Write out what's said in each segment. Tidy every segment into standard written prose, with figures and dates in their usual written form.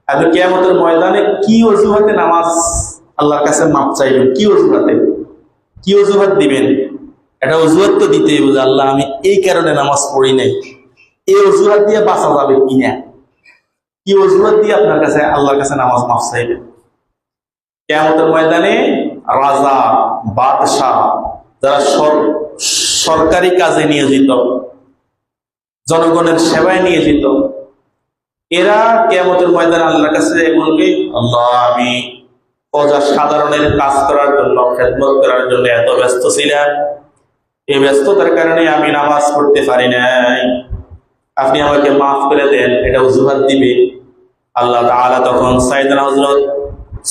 আজকে কিয়ামতের ময়দানে কি অজুহাতে নামাজ আল্লাহর কাছে মাপ চাইবেন? কি অজুহাতে, কি অজুহাত দিবেন? এটা অজুহাত তো দিতেই বুঝে, আল্লাহ আমি এই কারণে নামাজ পড়ি নাই। এই অজুহাত দিয়ে বাঁচা যাবে কিনা? কি অজুহাত দিয়ে আপনার কাছে আল্লাহর কাছে নামাজ মাপ চাইবেন? কিয়ামতের ময়দানে রাজা, বাদশাহ, যারা সরকারি কাজে নিয়োজিত, জনগণের সেবায় নিয়োজিত, এরা কিয়ামতের ময়দানে আল্লাহর কাছে বলবে, আল্লাহ আমি প্রজা সাধারণের কাজ করার জন্য, খেদমত করার জন্য এত ব্যস্ত ছিলাম, এই ব্যস্ততার কারণে আমি নামাজ পড়তে পারি নাই, আপনি আমাকে মাফ করে দেন। এটা অজুহাত দিবে। আল্লাহ তাআলা তখন সাইয়েদনা হযরত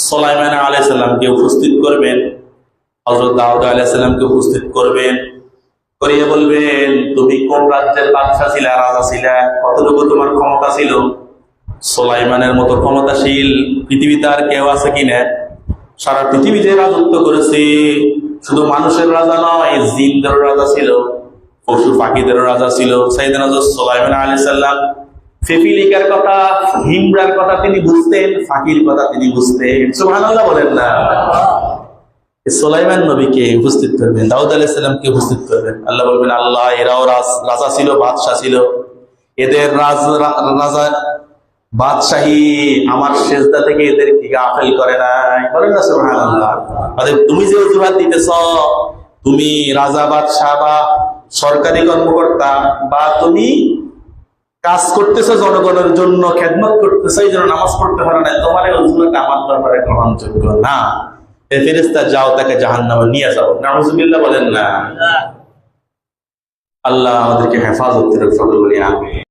সুলাইমান আলাইহিস সালামকে উপস্থিত করবেন, হযরত দাউদ আলাইহিস সালামকে উপস্থিত করবেন, করিয়ে বলবেন তুমি কোন রাজ্যের বাদশা ছিলা, রাজা ছিলা, কতটুকু তোমার ক্ষমতা ছিল? সুলাইমানের মতো ক্ষমতাশীল পৃথিবীতে আর কেউ আছে কিনা? সারা পৃথিবীতে রাজত্ব করেছে। শুধু মানুষের রাজা নয়, জিনদের রাজা ছিল, পশু পাখিদের রাজা ছিল। সাইয়েদনা হযরত সুলাইমান আলাইহিস সালাম ফেফিলিকার কথা, হিমরার কথা তিনি বুঝতেন, ফাকির কথা তিনি বুঝতেন। সুবহানাল্লাহ বলেন না? সুলাইমান নবীকে উপস্থিত করবেন, দাউদ আলাইহিস সালামকে উপস্থিত করবেন। আল্লাহ বলবেন, আল্লাহ এরাও রাজা ছিল, বাদশা ছিল, এদের রাজা বাদশাহী আমার সেজদা থেকে এদের কি গাফেল করে নাই? বলেন না সুবহানাল্লাহ? তুমি যে অজুহাত দিতেছ, তুমি রাজা, বাদশাহ বা সরকারি কর্মকর্তা, বা তুমি কাজ করতেছো জনগণের জন্য, খেদমত করতেছো, এই জন্য নামাজ পড়তে পারো না, তোমার এই অজুহাত আমার দরবারে গ্রহণযোগ্য না। ফেরেশতা যাও, তাকে জাহান্নামে নিয়ে যাও। নাউজুবিল্লাহ বলেন না? আল্লাহ আমাদেরকে হেফাজত করে বলি আমিন।